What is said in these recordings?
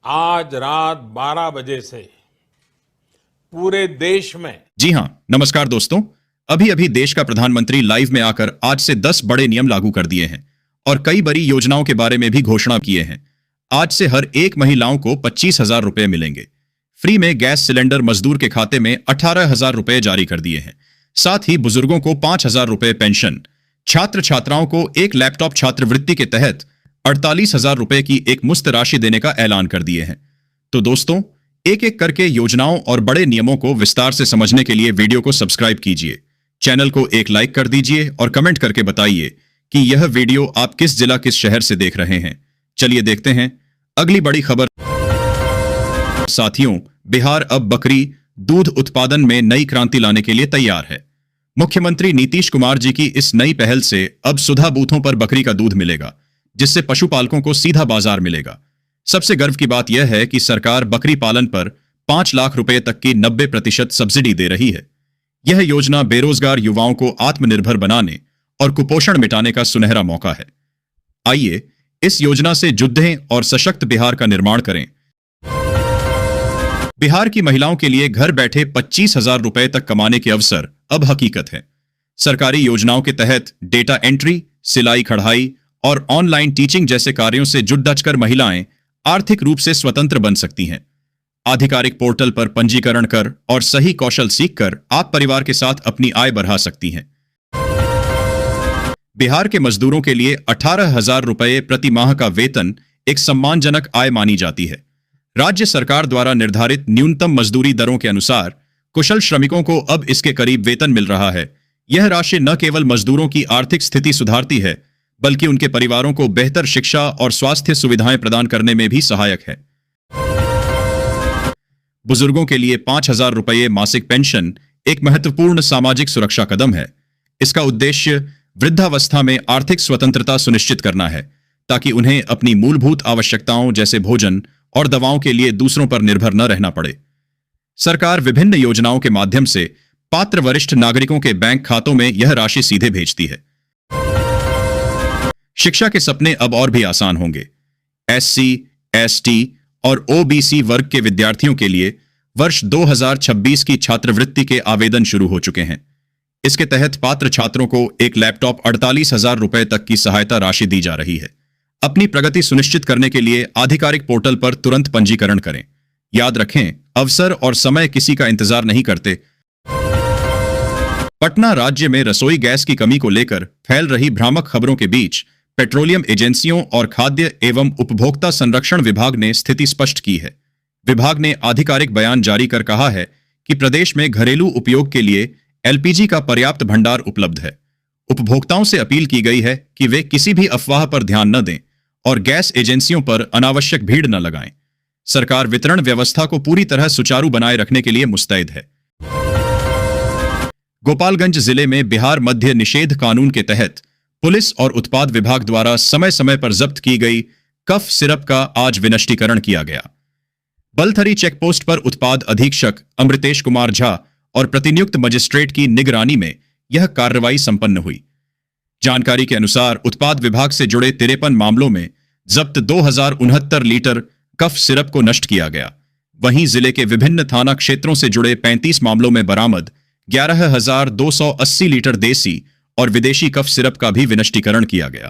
आज रात 12 बजे से पूरे देश में। जी हां, नमस्कार दोस्तों। अभी अभी देश का प्रधानमंत्री लाइव में आकर आज से 10 बड़े नियम लागू कर दिए हैं और कई बड़ी योजनाओं के बारे में भी घोषणा किए हैं। आज से हर एक महिलाओं को 25,000 रुपए मिलेंगे। फ्री में गैस सिलेंडर मजदूर के खाते में 18,000 रुपए जारी कर दिए हैं। साथ ही बुजुर्गों को 5,000 रुपए पेंशन, छात्र छात्राओं को एक लैपटॉप छात्रवृत्ति के तहत 48,000 रुपए की एक मुफ्त राशि देने का ऐलान कर दिए हैं। तो दोस्तों, एक एक करके योजनाओं और बड़े नियमों को विस्तार से समझने के लिए वीडियो को सब्सक्राइब कीजिए, चैनल को एक लाइक कर दीजिए और कमेंट करके बताइए कि यह वीडियो आप किस जिला किस शहर से देख रहे हैं। चलिए देखते हैं अगली बड़ी खबर। साथियों, बिहार अब बकरी दूध उत्पादन में नई क्रांति लाने के लिए तैयार है। मुख्यमंत्री नीतीश कुमार जी की इस नई पहल से अब सुधा बूथों पर बकरी का दूध मिलेगा, जिससे पशुपालकों को सीधा बाजार मिलेगा। सबसे गर्व की बात यह है कि सरकार बकरी पालन पर 5 लाख रुपए तक की 90% सब्सिडी दे रही है। यह योजना बेरोजगार युवाओं को आत्मनिर्भर बनाने और कुपोषण मिटाने का सुनहरा मौका है। आइए इस योजना से जुड़ें और सशक्त बिहार का निर्माण करें। बिहार की महिलाओं के लिए घर बैठे 25,000 रुपए तक कमाने के अवसर अब हकीकत है। सरकारी योजनाओं के तहत डेटा एंट्री, सिलाई कढ़ाई और ऑनलाइन टीचिंग जैसे कार्यों से जुट कर महिलाएं आर्थिक रूप से स्वतंत्र बन सकती हैं। आधिकारिक पोर्टल पर पंजीकरण कर और सही कौशल सीखकर आप परिवार के साथ अपनी आय बढ़ा सकती हैं। बिहार के मजदूरों के लिए 18,000 रुपए प्रति माह का वेतन एक सम्मानजनक आय मानी जाती है। राज्य सरकार द्वारा निर्धारित न्यूनतम मजदूरी दरों के अनुसार कुशल श्रमिकों को अब इसके करीब वेतन मिल रहा है। यह राशि न केवल मजदूरों की आर्थिक स्थिति सुधारती है, बल्कि उनके परिवारों को बेहतर शिक्षा और स्वास्थ्य सुविधाएं प्रदान करने में भी सहायक है। बुजुर्गों के लिए 5,000 रुपये मासिक पेंशन एक महत्वपूर्ण सामाजिक सुरक्षा कदम है। इसका उद्देश्य वृद्धावस्था में आर्थिक स्वतंत्रता सुनिश्चित करना है, ताकि उन्हें अपनी मूलभूत आवश्यकताओं जैसे भोजन और दवाओं के लिए दूसरों पर निर्भर न रहना पड़े। सरकार विभिन्न योजनाओं के माध्यम से पात्र वरिष्ठ नागरिकों के बैंक खातों में यह राशि सीधे भेजती है। शिक्षा के सपने अब और भी आसान होंगे। SC, ST और OBC वर्ग के विद्यार्थियों के लिए वर्ष 2026 की छात्रवृत्ति के आवेदन शुरू हो चुके हैं। इसके तहत पात्र छात्रों को एक लैपटॉप 48,000 रुपए तक की सहायता राशि दी जा रही है। अपनी प्रगति सुनिश्चित करने के लिए आधिकारिक पोर्टल पर तुरंत पंजीकरण करें। याद रखें, अवसर और समय किसी का इंतजार नहीं करते। पटना राज्य में रसोई गैस की कमी को लेकर फैल रही भ्रामक खबरों के बीच पेट्रोलियम एजेंसियों और खाद्य एवं उपभोक्ता संरक्षण विभाग ने स्थिति स्पष्ट की है। विभाग ने आधिकारिक बयान जारी कर कहा है कि प्रदेश में घरेलू उपयोग के लिए LPG का पर्याप्त भंडार उपलब्ध है। उपभोक्ताओं से अपील की गई है कि वे किसी भी अफवाह पर ध्यान न दें और गैस एजेंसियों पर अनावश्यक भीड़ न लगाएं। सरकार वितरण व्यवस्था को पूरी तरह सुचारू बनाए रखने के लिए मुस्तैद है। गोपालगंज जिले में बिहार मद्य निषेध कानून के तहत पुलिस और उत्पाद विभाग द्वारा समय समय पर जब्त की गई कफ सिरप का आज विनष्टीकरण किया गया। बलथरी चेकपोस्ट पर उत्पाद अधीक्षक अमृतेश कुमार झा और प्रतिनियुक्त मजिस्ट्रेट की निगरानी में यह कार्रवाई संपन्न हुई। जानकारी के अनुसार उत्पाद विभाग से जुड़े 53 मामलों में जब्त 2069 लीटर कफ सिरप को नष्ट किया गया। वहीं जिले के विभिन्न थाना क्षेत्रों से जुड़े 35 मामलों में बरामद 11,280 लीटर देसी और विदेशी कफ सिरप का भी विनष्टीकरण किया गया।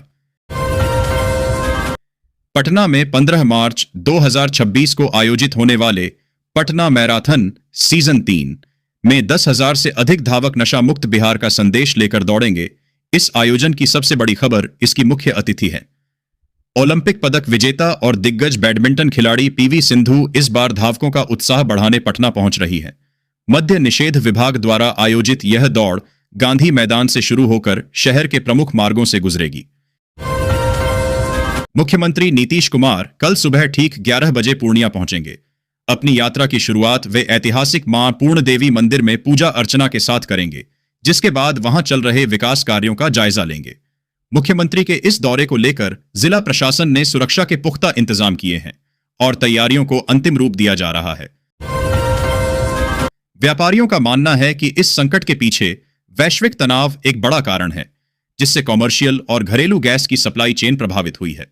पटना में 15 मार्च 2026 को आयोजित होने वाले पटना मैराथन सीजन 3 में 10,000 से अधिक धावक नशा मुक्त बिहार का संदेश लेकर दौड़ेंगे। इस आयोजन की सबसे बड़ी खबर इसकी मुख्य अतिथि है। ओलंपिक पदक विजेता और दिग्गज बैडमिंटन खिलाड़ी PV सिंधु इस बार धावकों का उत्साह बढ़ाने पटना पहुंच रही है। मद्य निषेध विभाग द्वारा आयोजित यह दौड़ गांधी मैदान से शुरू होकर शहर के प्रमुख मार्गों से गुजरेगी। मुख्यमंत्री नीतीश कुमार कल सुबह ठीक 11 बजे पूर्णिया पहुंचेंगे। अपनी यात्रा की शुरुआत वे ऐतिहासिक मां पूर्ण देवी मंदिर में पूजा अर्चना के साथ करेंगे, जिसके बाद वहां चल रहे विकास कार्यों का जायजा लेंगे। मुख्यमंत्री के इस दौरे को लेकर जिला प्रशासन ने सुरक्षा के पुख्ता इंतजाम किए हैं और तैयारियों को अंतिम रूप दिया जा रहा है। व्यापारियों का मानना है कि इस संकट के पीछे वैश्विक तनाव एक बड़ा कारण है, जिससे कॉमर्शियल और घरेलू गैस की सप्लाई चेन प्रभावित हुई है।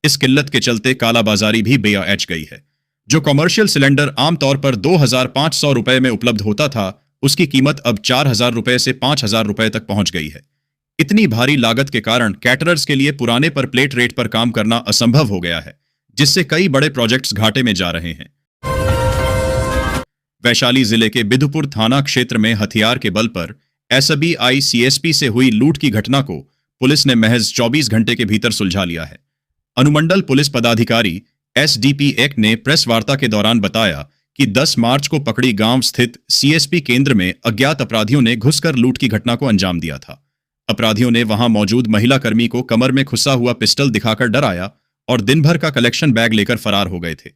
इस किल्लत के चलते कालाबाजारी भी बेअज गई है। जो कॉमर्शियल सिलेंडर आमतौर पर 2,500 रुपए में उपलब्ध होता था, उसकी कीमत अब 4,000 रुपए से 5,000 रुपए तक पहुंच गई है। इतनी भारी लागत के कारण कैटरर्स के लिए पुराने पर प्लेट रेट पर काम करना असंभव हो गया है, जिससे कई बड़े प्रोजेक्ट्स घाटे में जा रहे हैं। वैशाली जिले के बिधुपुर थाना क्षेत्र में हथियार के बल पर एसबीआई सीएसपी से हुई लूट की घटना को पुलिस ने महज 24 घंटे के भीतर सुलझा लिया है। अनुमंडल पुलिस पदाधिकारी एसडीपी एक ने प्रेस वार्ता के दौरान बताया कि 10 मार्च को पकड़ी गांव स्थित सीएसपी केंद्र में अज्ञात अपराधियों ने घुसकर लूट की घटना को अंजाम दिया था। अपराधियों ने वहां मौजूद महिला कर्मी को कमर में खुसा हुआ पिस्टल दिखाकर डराया और दिन भर का कलेक्शन बैग लेकर फरार हो गए थे।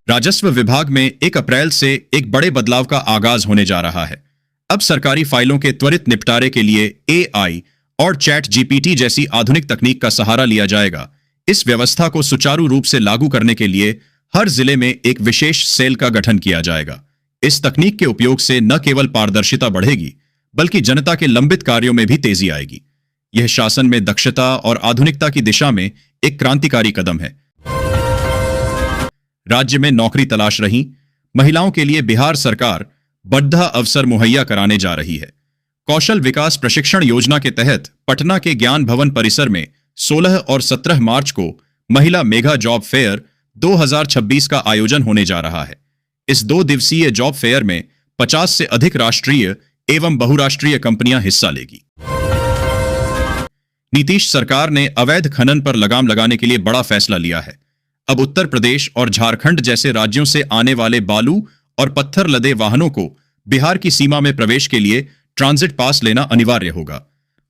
राजस्व विभाग में 1 अप्रैल से एक बड़े बदलाव का आगाज होने जा रहा है। अब सरकारी फाइलों के त्वरित निपटारे के लिए एआई और चैट जीपीटी जैसी आधुनिक तकनीक का सहारा लिया जाएगा। इस व्यवस्था को सुचारू रूप से लागू करने के लिए हर जिले में एक विशेष सेल का गठन किया जाएगा। इस तकनीक के उपयोग से न केवल पारदर्शिता बढ़ेगी, बल्कि जनता के लंबित कार्यों में भी तेजी आएगी। यह शासन में दक्षता और आधुनिकता की दिशा में एक क्रांतिकारी कदम है। राज्य में नौकरी तलाश रही महिलाओं के लिए बिहार सरकार बढ़ा अवसर मुहैया कराने जा रही है। कौशल विकास प्रशिक्षण योजना के तहत पटना के ज्ञान भवन परिसर में 16 और 17 मार्च को महिला मेगा जॉब फेयर 2026 का आयोजन होने जा रहा है। इस 2 दिवसीय जॉब फेयर में 50 से अधिक राष्ट्रीय एवं बहुराष्ट्रीय कंपनियां हिस्सा लेगी। नीतीश सरकार ने अवैध खनन पर लगाम लगाने के लिए बड़ा फैसला लिया है। अब उत्तर प्रदेश और झारखंड जैसे राज्यों से आने वाले बालू और पत्थर लदे वाहनों को बिहार की सीमा में प्रवेश के लिए ट्रांजिट पास लेना अनिवार्य होगा।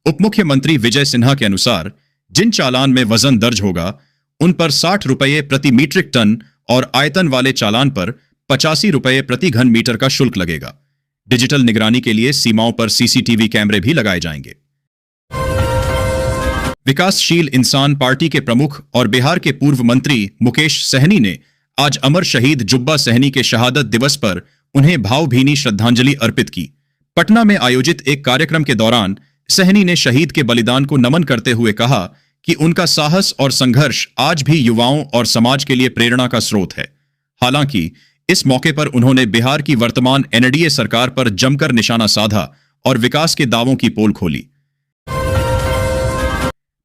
उप मुख्यमंत्री विजय सिन्हा के अनुसार जिन चालान में वजन दर्ज होगा, उन पर 60 रुपये प्रति मीट्रिक टन और आयतन वाले चालान पर 85 रुपये प्रति घन मीटर का शुल्क लगेगा। डिजिटल निगरानी के लिए सीमाओं पर सीसीटीवी कैमरे भी लगाए जाएंगे। विकासशील इंसान पार्टी के प्रमुख और बिहार के पूर्व मंत्री मुकेश सहनी ने आज अमर शहीद जुब्बा सहनी के शहादत दिवस पर उन्हें भावभीनी श्रद्धांजलि अर्पित की। पटना में आयोजित एक कार्यक्रम के दौरान सहनी ने शहीद के बलिदान को नमन करते हुए कहा कि उनका साहस और संघर्ष आज भी युवाओं और समाज के लिए प्रेरणा का स्रोत है। हालांकि इस मौके पर उन्होंने बिहार की वर्तमान एनडीए सरकार पर जमकर निशाना साधा और विकास के दावों की पोल खोली।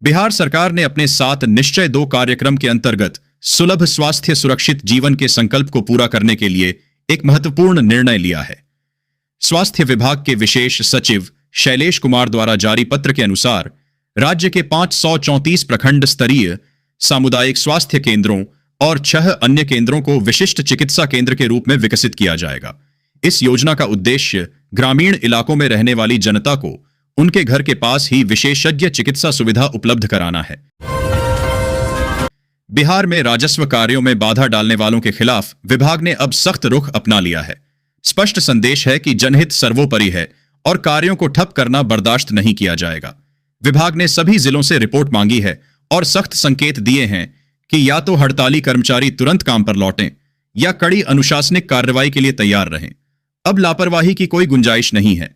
बिहार सरकार ने अपने 7 निश्चय 2 कार्यक्रम के अंतर्गत सुलभ स्वास्थ्य सुरक्षित जीवन के संकल्प को पूरा करने के लिए एक महत्वपूर्ण निर्णय लिया है। स्वास्थ्य विभाग के विशेष सचिव शैलेश कुमार द्वारा जारी पत्र के अनुसार राज्य के 534 प्रखंड स्तरीय सामुदायिक स्वास्थ्य केंद्रों और 6 अन्य केंद्रों को विशिष्ट चिकित्सा केंद्र के रूप में विकसित किया जाएगा। इस योजना का उद्देश्य ग्रामीण इलाकों में रहने वाली जनता को उनके घर के पास ही विशेषज्ञ चिकित्सा सुविधा उपलब्ध कराना है। बिहार में राजस्व कार्यों में बाधा डालने वालों के खिलाफ विभाग ने अब सख्त रुख अपना लिया है। स्पष्ट संदेश है कि जनहित सर्वोपरि है और कार्यों को ठप करना बर्दाश्त नहीं किया जाएगा। विभाग ने सभी जिलों से रिपोर्ट मांगी है और सख्त संकेत दिए हैं कि या तो हड़ताली कर्मचारी तुरंत काम पर लौटें या कड़ी अनुशासनिक कार्रवाई के लिए तैयार रहें। अब लापरवाही की कोई गुंजाइश नहीं है।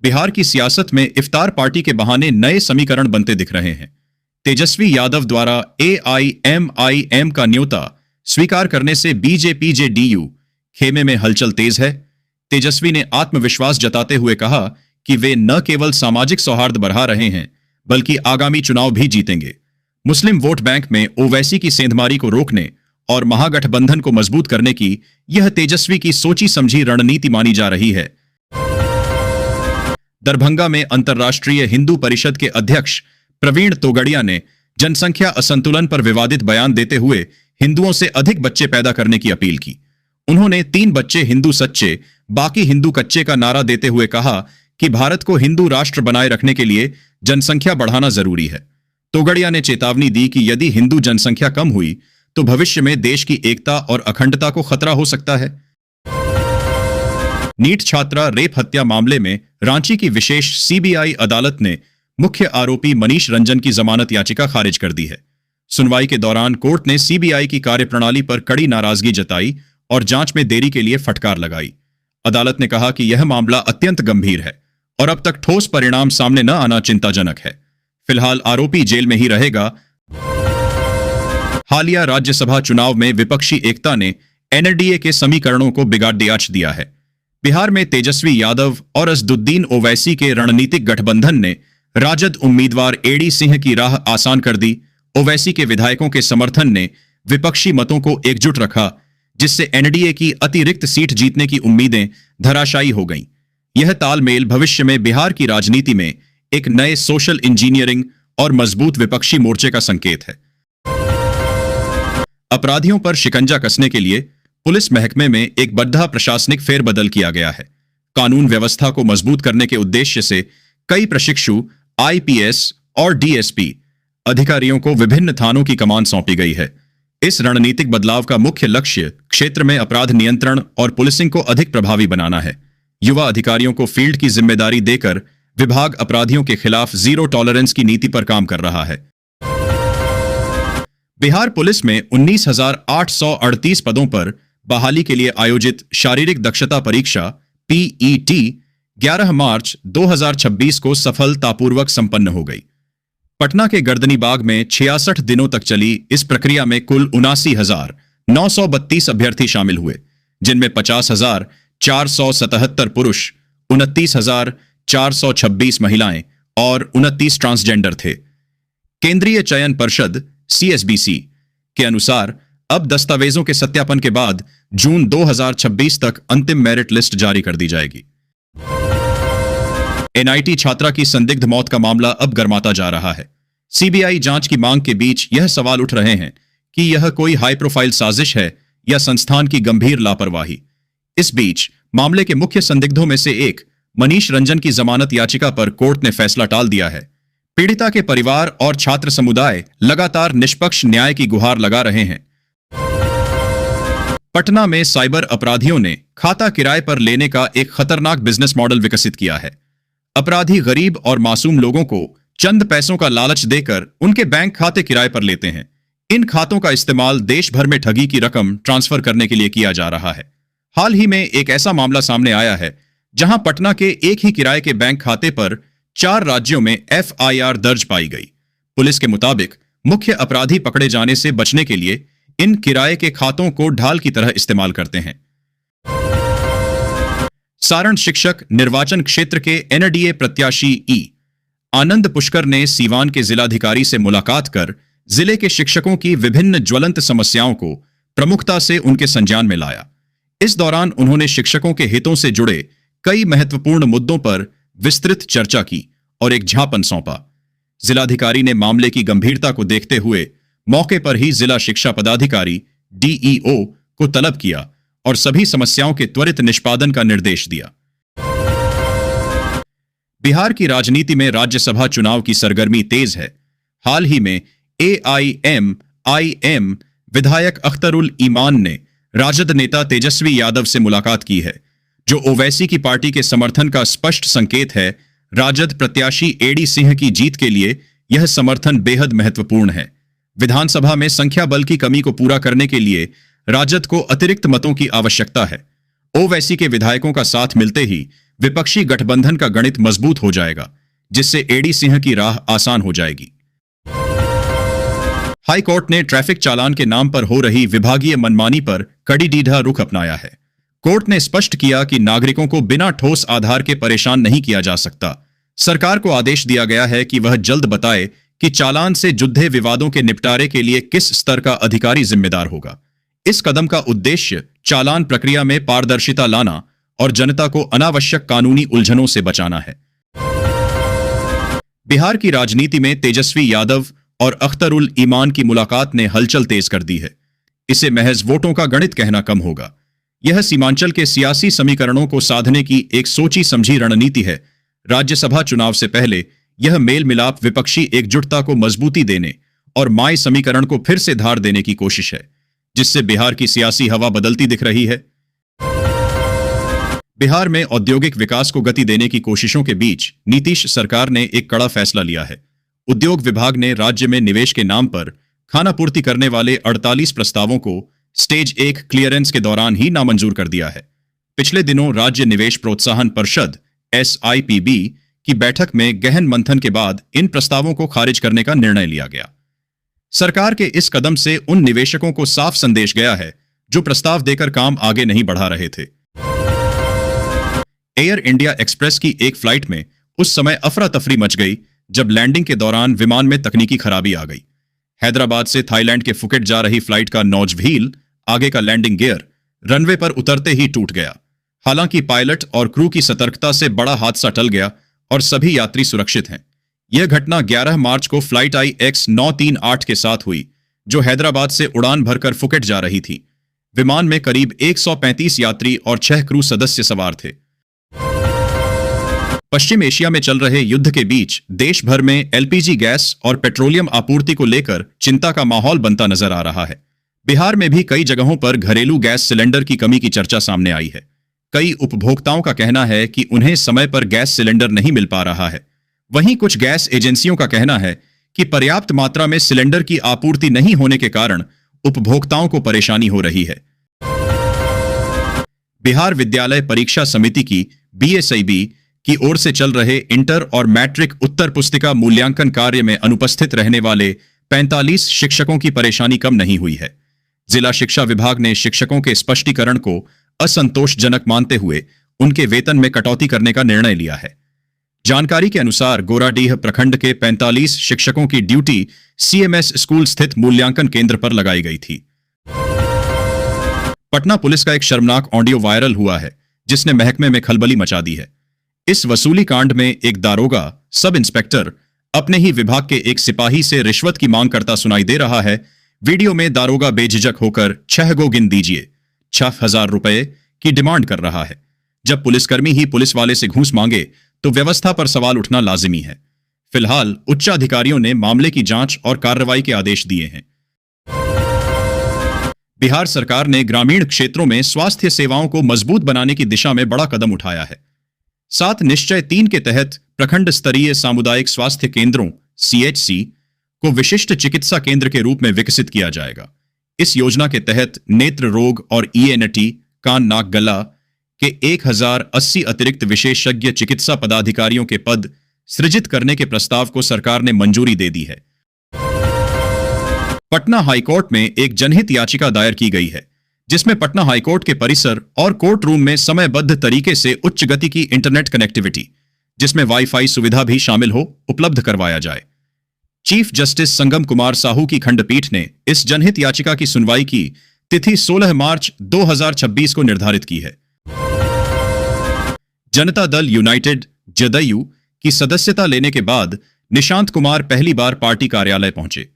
बिहार की सियासत में इफ्तार पार्टी के बहाने नए समीकरण बनते दिख रहे हैं। तेजस्वी यादव द्वारा AIMIM का न्योता स्वीकार करने से BJP-JDU खेमे में हलचल तेज है। तेजस्वी ने आत्मविश्वास जताते हुए कहा कि वे न केवल सामाजिक सौहार्द बढ़ा रहे हैं, बल्कि आगामी चुनाव भी जीतेंगे। मुस्लिम वोट बैंक में ओवैसी की सेंधमारी को रोकने और महागठबंधन को मजबूत करने की यह तेजस्वी की सोची समझी रणनीति मानी जा रही है। दरभंगा में अंतर्राष्ट्रीय हिंदू परिषद के अध्यक्ष प्रवीण तोगड़िया ने जनसंख्या असंतुलन पर विवादित बयान देते हुए हिंदुओं से अधिक बच्चे पैदा करने की अपील की। उन्होंने 3 बच्चे हिंदू सच्चे, बाकी हिंदू कच्चे का नारा देते हुए कहा कि भारत को हिंदू राष्ट्र बनाए रखने के लिए जनसंख्या बढ़ाना जरूरी है। तोगड़िया ने चेतावनी दी कि यदि हिंदू जनसंख्या कम हुई तो भविष्य में देश की एकता और अखंडता को खतरा हो सकता है। नीट छात्रा रेप हत्या मामले में रांची की विशेष CBI अदालत ने मुख्य आरोपी मनीष रंजन की जमानत याचिका खारिज कर दी है। सुनवाई के दौरान कोर्ट ने CBI की कार्यप्रणाली पर कड़ी नाराजगी जताई और जांच में देरी के लिए फटकार लगाई। अदालत ने कहा कि यह मामला अत्यंत गंभीर है और अब तक ठोस परिणाम सामने न आना चिंताजनक है। फिलहाल आरोपी जेल में ही रहेगा। हालिया राज्यसभा चुनाव में विपक्षी एकता ने एनडीए के समीकरणों को बिगाड़ दिया है। बिहार में तेजस्वी यादव और असदुद्दीन ओवैसी के रणनीतिक गठबंधन ने राजद उम्मीदवार एडी सिंह की राह आसान कर दी। ओवैसी के विधायकों के समर्थन ने विपक्षी मतों को एकजुट रखा, जिससे एनडीए की अतिरिक्त सीट जीतने की उम्मीदें धराशायी हो गईं। यह तालमेल भविष्य में बिहार की राजनीति में एक नए सोशल इंजीनियरिंग और मजबूत विपक्षी मोर्चे का संकेत है। अपराधियों पर शिकंजा कसने के लिए पुलिस महकमे में एक बड़ा प्रशासनिक फेरबदल किया गया है। कानून व्यवस्था को मजबूत करने के उद्देश्य से कई प्रशिक्षु आईपीएस और डीएसपी अधिकारियों को विभिन्न थानों की कमान सौंपी गई है। इस रणनीतिक बदलाव का मुख्य लक्ष्य क्षेत्र में अपराध नियंत्रण और पुलिसिंग को अधिक प्रभावी बनाना है। युवा अधिकारियों को फील्ड की जिम्मेदारी देकर विभाग अपराधियों के खिलाफ जीरो टॉलरेंस की नीति पर काम कर रहा है। बिहार पुलिस में 19,838 पदों पर बहाली के लिए आयोजित शारीरिक दक्षता परीक्षा पीईटी 11 मार्च 2026 को सफलतापूर्वक संपन्न हो गई। पटना के गर्दनी बाग में 66 दिनों तक चली इस प्रक्रिया में कुल 79,932 अभ्यर्थी शामिल हुए, जिनमें 50,477 पुरुष, 29,426 महिलाएं और 29 ट्रांसजेंडर थे। केंद्रीय चयन परिषद सीएसबीसी के अनुसार अब दस्तावेजों के सत्यापन के बाद जून 2026 तक अंतिम मेरिट लिस्ट जारी कर दी जाएगी। एनआईटी छात्रा की संदिग्ध मौत का मामला अब गर्माता जा रहा है। सीबीआई जांच की मांग के बीच यह सवाल उठ रहे हैं कि यह कोई हाई प्रोफाइल साजिश है या संस्थान की गंभीर लापरवाही। इस बीच मामले के मुख्य संदिग्धों में से एक मनीष रंजन की जमानत याचिका पर कोर्ट ने फैसला टाल दिया है। पीड़िता के परिवार और छात्र समुदाय लगातार निष्पक्ष न्याय की गुहार लगा रहे हैं। पटना में साइबर अपराधियों ने खाता किराए पर लेने का एक खतरनाक बिजनेस मॉडल विकसित किया है। अपराधी गरीब और मासूम लोगों को चंद पैसों का लालच देकर उनके बैंक खाते किराए पर लेते हैं। इन खातों का इस्तेमाल देश भर में ठगी की रकम ट्रांसफर करने के लिए किया जा रहा है। हाल ही में एक ऐसा मामला सामने आया है जहां पटना के एक ही किराए के बैंक खाते पर 4 राज्यों में एफआईआर दर्ज पाई गई। पुलिस के मुताबिक मुख्य अपराधी पकड़े जाने से बचने के लिए इन किराए के खातों को ढाल की तरह इस्तेमाल करते हैं। सारण शिक्षक निर्वाचन क्षेत्र के एनडीए प्रत्याशी आनंद पुष्कर ने सीवान के जिलाधिकारी से मुलाकात कर जिले के शिक्षकों की विभिन्न ज्वलंत समस्याओं को प्रमुखता से उनके संज्ञान में लाया। इस दौरान उन्होंने शिक्षकों के हितों से जुड़े कई महत्वपूर्ण मुद्दों पर विस्तृत चर्चा की और एक ज्ञापन सौंपा। जिलाधिकारी ने मामले की गंभीरता को देखते हुए मौके पर ही जिला शिक्षा पदाधिकारी डीईओ को तलब किया और सभी समस्याओं के त्वरित निष्पादन का निर्देश दिया। बिहार की राजनीति में राज्यसभा चुनाव की सरगर्मी तेज है। हाल ही में एआईएमआईएम विधायक अख्तरुल ईमान ने राजद नेता तेजस्वी यादव से मुलाकात की है, जो ओवैसी की पार्टी के समर्थन का स्पष्ट संकेत है। राजद प्रत्याशी एडी सिंह की जीत के लिए यह समर्थन बेहद महत्वपूर्ण है। विधानसभा में संख्या बल की कमी को पूरा करने के लिए राजद को अतिरिक्त मतों की आवश्यकता है। ओवैसी के विधायकों का साथ मिलते ही विपक्षी गठबंधन का गणित मजबूत हो जाएगा, जिससे एडी सिंह की राह आसान हो जाएगी। हाई कोर्ट ने ट्रैफिक चालान के नाम पर हो रही विभागीय मनमानी पर कड़ी डीढ़ा रुख अपनाया है। कोर्ट ने स्पष्ट किया कि नागरिकों को बिना ठोस आधार के परेशान नहीं किया जा सकता। सरकार को आदेश दिया गया है कि वह जल्द बताए कि चालान से जुड़े विवादों के निपटारे के लिए किस स्तर का अधिकारी जिम्मेदार होगा। इस कदम का उद्देश्य चालान प्रक्रिया में पारदर्शिता लाना और जनता को अनावश्यक कानूनी उलझनों से बचाना है। बिहार की राजनीति में तेजस्वी यादव और अख्तरुल ईमान की मुलाकात ने हलचल तेज कर दी है। इसे महज वोटों का गणित कहना कम होगा। यह सीमांचल के सियासी समीकरणों को साधने की एक सोची समझी रणनीति है। राज्यसभा चुनाव से पहले यह मेल मिलाप विपक्षी एकजुटता को मजबूती देने और माय समीकरण को फिर से धार देने की कोशिश है, जिससे बिहार की सियासी हवा बदलती दिख रही है। बिहार में औद्योगिक विकास को गति देने की कोशिशों के बीच नीतीश सरकार ने एक कड़ा फैसला लिया है। उद्योग विभाग ने राज्य में निवेश के नाम पर खानापूर्ति करने वाले 48 प्रस्तावों को स्टेज 1 क्लियरेंस के दौरान ही नामंजूर कर दिया है। पिछले दिनों राज्य निवेश प्रोत्साहन परिषद SIPB की बैठक में गहन मंथन के बाद इन प्रस्तावों को खारिज करने का निर्णय लिया गया। सरकार के इस कदम से उन निवेशकों को साफ संदेश गया है जो प्रस्ताव देकर काम आगे नहीं बढ़ा रहे थे। एयर इंडिया एक्सप्रेस की एक फ्लाइट में उस समय अफरा तफरी मच गई जब लैंडिंग के दौरान विमान में तकनीकी खराबी आ गई। हैदराबाद से थाईलैंड के फुकेट जा रही फ्लाइट का नौज व्हील, आगे का लैंडिंग गियर, रनवे पर उतरते ही टूट गया। हालांकि पायलट और क्रू की सतर्कता से बड़ा हादसा टल गया और सभी यात्री सुरक्षित हैं। यह घटना 11 मार्च को फ्लाइट IX 938 के साथ हुई, जो हैदराबाद से उड़ान भरकर फुकेट जा रही थी। विमान में करीब 135 यात्री और 6 क्रू सदस्य सवार थे। पश्चिम एशिया में चल रहे युद्ध के बीच देश भर में LPG गैस और पेट्रोलियम आपूर्ति को लेकर चिंता का माहौल बनता नजर आ रहा है। बिहार में भी कई जगहों पर घरेलू गैस सिलेंडर की कमी की चर्चा सामने आई है। कई उपभोक्ताओं का कहना है कि उन्हें समय पर गैस सिलेंडर नहीं मिल पा रहा है। वहीं कुछ गैस एजेंसियों का कहना है कि पर्याप्त मात्रा में सिलेंडर की आपूर्ति नहीं होने के कारण उपभोक्ताओं को परेशानी हो रही है। बिहार विद्यालय परीक्षा समिति की BSIB की ओर से चल रहे इंटर और मैट्रिक उत्तर पुस्तिका मूल्यांकन कार्य में अनुपस्थित रहने वाले 45 शिक्षकों की परेशानी कम नहीं हुई है। जिला शिक्षा विभाग ने शिक्षकों के स्पष्टीकरण को असंतोषजनक मानते हुए उनके वेतन में कटौती करने का निर्णय लिया है। जानकारी के अनुसार गोराडीह प्रखंड के 45 शिक्षकों की ड्यूटी CMS स्कूल स्थित मूल्यांकन केंद्र पर लगाई गई थी। पटना पुलिस का एक शर्मनाक ऑडियो वायरल हुआ है जिसने महकमे में खलबली मचा दी है। इस वसूली कांड में एक दारोगा सब इंस्पेक्टर अपने ही विभाग के एक सिपाही से रिश्वत की मांग करता सुनाई दे रहा है। वीडियो में दारोगा बेझिझक होकर 6 गो गिन दीजिए 6,000 रुपए की डिमांड कर रहा है। जब पुलिसकर्मी ही पुलिस वाले से घूस मांगे तो व्यवस्था पर सवाल उठना लाजिमी है। फिलहाल उच्चाधिकारियों ने मामले की जांच और कार्रवाई के आदेश दिए हैं। बिहार सरकार ने ग्रामीण क्षेत्रों में स्वास्थ्य सेवाओं को मजबूत बनाने की दिशा में बड़ा कदम उठाया है। 7 निश्चय 3 के तहत प्रखंड स्तरीय सामुदायिक स्वास्थ्य केंद्रों CHC को विशिष्ट चिकित्सा केंद्र के रूप में विकसित किया जाएगा। इस योजना के तहत नेत्र रोग और ENT कान नाक गला के 1080 अतिरिक्त विशेषज्ञ चिकित्सा पदाधिकारियों के पद सृजित करने के प्रस्ताव को सरकार ने मंजूरी दे दी है। पटना हाईकोर्ट में एक जनहित याचिका दायर की गई है जिसमें पटना हाईकोर्ट के परिसर और कोर्ट रूम में समयबद्ध तरीके से उच्च गति की इंटरनेट कनेक्टिविटी, जिसमें वाईफाई सुविधा भी शामिल हो, उपलब्ध करवाया जाए। चीफ जस्टिस संगम कुमार साहू की खंडपीठ ने इस जनहित याचिका की सुनवाई की तिथि 16 मार्च 2026 को निर्धारित की है। जनता दल यूनाइटेड जदयू की सदस्यता लेने के बाद निशांत कुमार पहली बार पार्टी कार्यालय पहुंचे।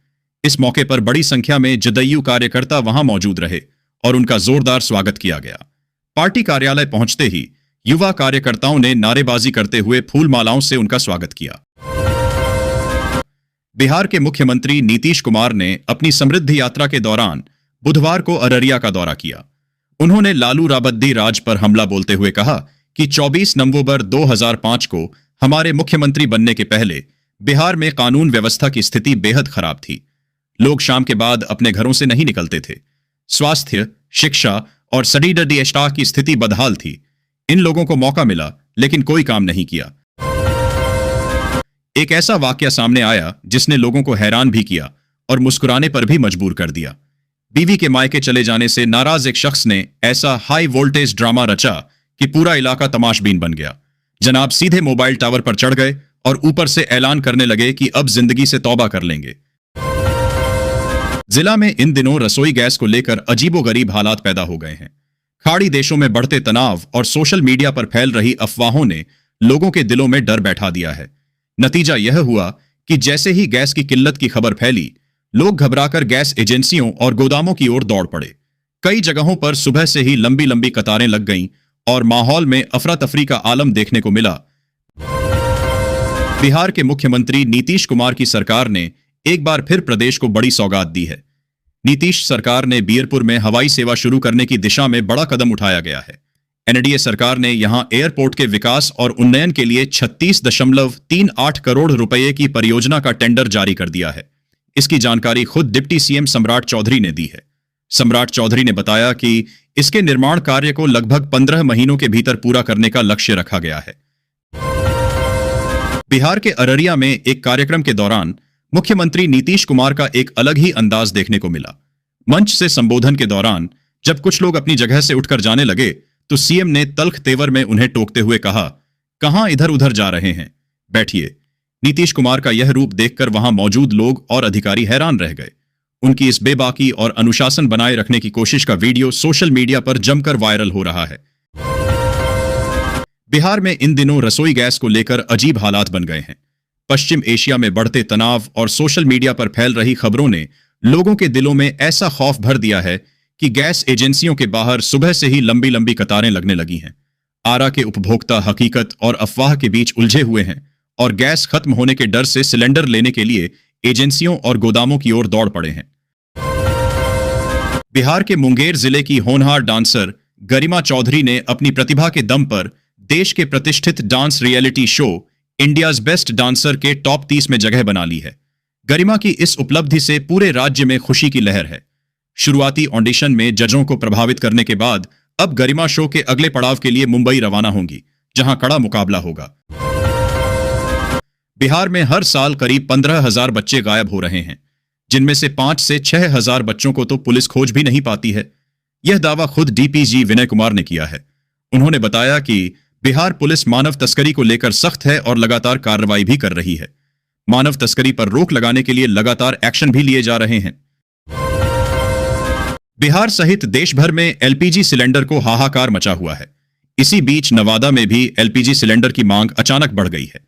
इस मौके पर बड़ी संख्या में जदयू कार्यकर्ता वहां मौजूद रहे और उनका जोरदार स्वागत किया गया। पार्टी कार्यालय पहुंचते ही युवा कार्यकर्ताओं ने नारेबाजी करते हुए फूल मालाओं से उनका स्वागत किया। बिहार के मुख्यमंत्री नीतीश कुमार ने अपनी समृद्धि यात्रा के दौरान बुधवार को अररिया का दौरा किया। उन्होंने लालू राबड़ी राज पर हमला बोलते हुए कहा कि 24 नवंबर 2005 को हमारे मुख्यमंत्री बनने के पहले बिहार में कानून व्यवस्था की स्थिति बेहद खराब थी। लोग शाम के बाद अपने घरों से नहीं निकलते थे। स्वास्थ्य, शिक्षा और सडीडडी स्टाफ की स्थिति बदहाल थी। इन लोगों को मौका मिला लेकिन कोई काम नहीं किया। एक ऐसा वाकया सामने आया जिसने लोगों को हैरान भी किया और मुस्कुराने पर भी मजबूर कर दिया। बीवी के मायके चले जाने से नाराज एक शख्स ने ऐसा हाई वोल्टेज ड्रामा रचा कि पूरा इलाका तमाशबीन बन गया। जनाब सीधे मोबाइल टावर पर चढ़ गए और ऊपर से ऐलान करने लगे कि अब जिंदगी से तौबा कर लेंगे। जिला में इन दिनों रसोई गैस को लेकर अजीबोगरीब हालात पैदा हो गए हैं। खाड़ी देशों में बढ़ते तनाव और सोशल मीडिया पर फैल रही अफवाहों ने लोगों के दिलों में डर बैठा दिया है। नतीजा यह हुआ कि जैसे ही गैस की किल्लत की खबर फैली, लोग घबराकर गैस एजेंसियों और गोदामों की ओर दौड़ पड़े। कई जगहों पर सुबह से ही लंबी लंबी कतारें लग गईं और माहौल में अफरा तफरी का आलम देखने को मिला। बिहार के मुख्यमंत्री नीतीश कुमार की सरकार ने एक बार फिर प्रदेश को बड़ी सौगात दी है। नीतीश सरकार ने बीरपुर में हवाई सेवा शुरू करने की दिशा में बड़ा कदम उठाया गया है। NDA सरकार ने यहां एयरपोर्ट के विकास और उन्नयन के लिए 36.38 करोड़ रुपए की परियोजना का टेंडर जारी कर दिया है। इसकी जानकारी खुद डिप्टी CM सम्राट चौधरी ने दी है। सम्राट चौधरी ने बताया कि इसके निर्माण कार्य को लगभग 15 महीनों के भीतर पूरा करने का लक्ष्य रखा गया है। बिहार के अररिया में एक कार्यक्रम के दौरान मुख्यमंत्री नीतीश कुमार का एक अलग ही अंदाज देखने को मिला। मंच से संबोधन के दौरान जब कुछ लोग अपनी जगह से उठकर जाने लगे तो सीएम ने तल्ख तेवर में उन्हें टोकते हुए कहा, कहां इधर उधर जा रहे हैं, बैठिए। नीतीश कुमार का यह रूप देखकर वहां मौजूद लोग और अधिकारी हैरान रह गए। उनकी इस बेबाकी और अनुशासन बनाए रखने की कोशिश का वीडियो सोशल मीडिया पर जमकर वायरल हो रहा है। बिहार में इन दिनों रसोई गैस को लेकर अजीब हालात बन गए हैं। पश्चिम एशिया में बढ़ते तनाव और सोशल मीडिया पर फैल रही खबरों ने लोगों के दिलों में ऐसा खौफ भर दिया है कि गैस एजेंसियों के बाहर सुबह से ही लंबी लंबी कतारें लगने लगी हैं। आरा के उपभोक्ता हकीकत और अफवाह के बीच उलझे हुए हैं और गैस खत्म होने के डर से सिलेंडर लेने के लिए एजेंसियों और गोदामों की ओर दौड़ पड़े हैं। बिहार के मुंगेर जिले की होनहार डांसर गरिमा चौधरी ने अपनी प्रतिभा के दम पर देश के प्रतिष्ठित dance reality show India's best dancer के टॉप 30 में जगह बना ली है। गरिमा की इस उपलब्धि से पूरे राज्य में खुशी की लहर है। शुरुआती ऑडिशन में जजों को प्रभावित करने के बाद अब गरिमा शो के अगले पड़ाव के लिए मुंबई रवाना होंगी, जहां कड़ा मुकाबला होगा। बिहार में हर साल करीब 15,000 बच्चे गायब हो रहे हैं, जिनमें से 5 से 6,000 बच्चों को तो पुलिस खोज भी नहीं पाती है। यह दावा खुद डीपीजी विनय कुमार ने किया है। उन्होंने बताया कि बिहार पुलिस मानव तस्करी को लेकर सख्त है और लगातार कार्रवाई भी कर रही है। मानव तस्करी पर रोक लगाने के लिए लगातार एक्शन भी लिए जा रहे हैं। बिहार सहित देश भर में एलपीजी सिलेंडर को हाहाकार मचा हुआ है। इसी बीच नवादा में भी एलपीजी सिलेंडर की मांग अचानक बढ़ गई है।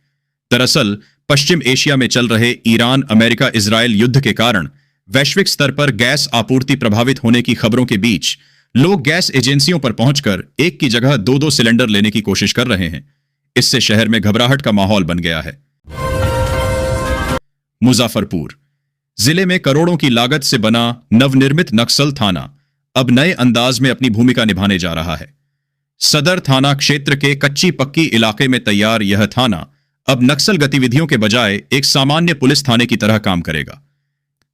दरअसल पश्चिम एशिया में चल रहे ईरान अमेरिका इजरायल युद्ध के कारण वैश्विक स्तर पर गैस आपूर्ति प्रभावित होने की खबरों के बीच लोग गैस एजेंसियों पर पहुंचकर एक की जगह 2-2 सिलेंडर लेने की कोशिश कर रहे हैं। इससे शहर में घबराहट का माहौल बन गया है। मुजफ्फरपुर जिले में करोड़ों की लागत से बना नवनिर्मित नक्सल थाना अब नए अंदाज में अपनी भूमिका निभाने जा रहा है। सदर थाना क्षेत्र के कच्ची पक्की इलाके में तैयार यह थाना अब नक्सल गतिविधियों के बजाय एक सामान्य पुलिस थाने की तरह काम करेगा।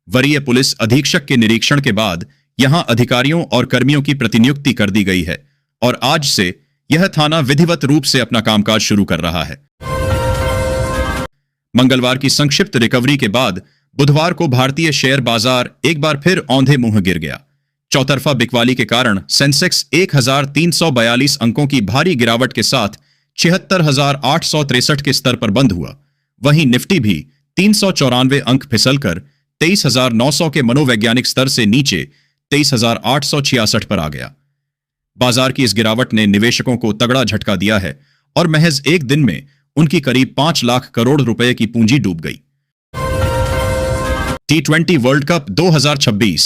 वरीय पुलिस अधीक्षक के निरीक्षण के बाद यहां अधिकारियों और कर्मियों की प्रतिनियुक्ति कर दी गई है और आज से यह थाना विधिवत रूप से अपना कामकाज शुरू कर रहा है। मंगलवार की संक्षिप्त रिकवरी के बाद बुधवार को भारतीय शेयर बाजार एक बार फिर औंधे मुंह गिर गया। चौतरफा बिकवाली के कारण सेंसेक्स 1,342 अंकों की भारी गिरावट के साथ 76,863 के स्तर पर बंद हुआ। वहीं निफ्टी भी 394 अंक फिसलकर 23,900 के मनोवैज्ञानिक स्तर से नीचे 23,866 पर आ गया। बाजार की इस गिरावट ने निवेशकों को तगड़ा झटका दिया है और महज एक दिन में उनकी करीब 5 लाख करोड़ रुपए की पूंजी डूब गई। T20 वर्ल्ड कप 2026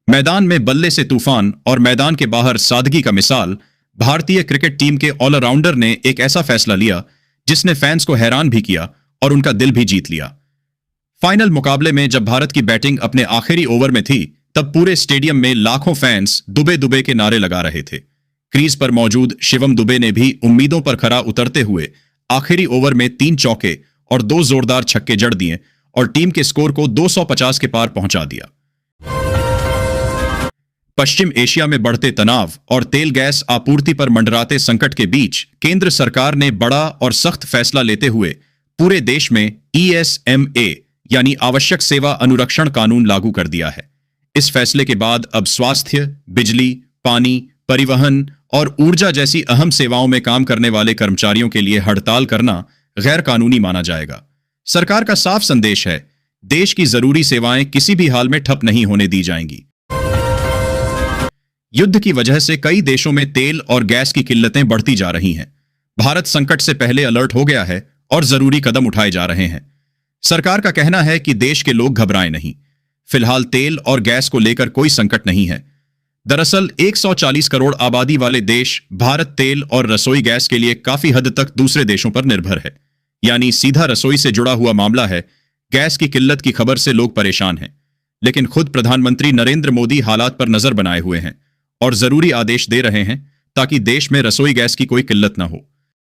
मैदान में बल्ले से तूफान और मैदान के बाहर सादगी का मिसाल भारतीय क्रिकेट टीम के ऑलराउंडर ने एक ऐसा फैसला लिया जिसने फैंस को हैरान भी किया और उनका दिल भी जीत लिया। फाइनल मुकाबले में जब भारत की बैटिंग अपने आखिरी ओवर में थी तब पूरे स्टेडियम में लाखों फैंस दुबे दुबे के नारे लगा रहे थे। क्रीज पर मौजूद शिवम दुबे ने भी उम्मीदों पर खरा उतरते हुए आखिरी ओवर में 3 चौके और 2 जोरदार छक्के जड़ दिए और टीम के स्कोर को 250 के पार पहुंचा दिया। पश्चिम एशिया में बढ़ते तनाव और तेल गैस आपूर्ति पर मंडराते संकट के बीच केंद्र सरकार ने बड़ा और सख्त फैसला लेते हुए पूरे देश में ESMA यानी आवश्यक सेवा अनुरक्षण कानून लागू कर दिया है। इस फैसले के बाद अब स्वास्थ्य, बिजली, पानी, परिवहन और ऊर्जा जैसी अहम सेवाओं में काम करने वाले कर्मचारियों के लिए हड़ताल करना गैर कानूनी माना जाएगा। सरकार का साफ संदेश है, देश की जरूरी सेवाएं किसी भी हाल में ठप नहीं होने दी जाएंगी। युद्ध की वजह से कई देशों में तेल और गैस की किल्लतें बढ़ती जा रही हैं। भारत संकट से पहले अलर्ट हो गया है और जरूरी कदम उठाए जा रहे हैं। सरकार का कहना है कि देश के लोग घबराएं नहीं। फिलहाल तेल और गैस को लेकर कोई संकट नहीं है। दरअसल 140 करोड़ आबादी वाले देश भारत तेल और रसोई गैस के लिए काफी हद तक दूसरे देशों पर निर्भर है। यानी सीधा रसोई से जुड़ा हुआ मामला है। गैस की किल्लत की खबर से लोग परेशान हैं, लेकिन खुद प्रधानमंत्री नरेंद्र मोदी हालात पर नजर बनाए हुए हैं और जरूरी आदेश दे रहे हैं ताकि देश में रसोई गैस की कोई किल्लत न हो।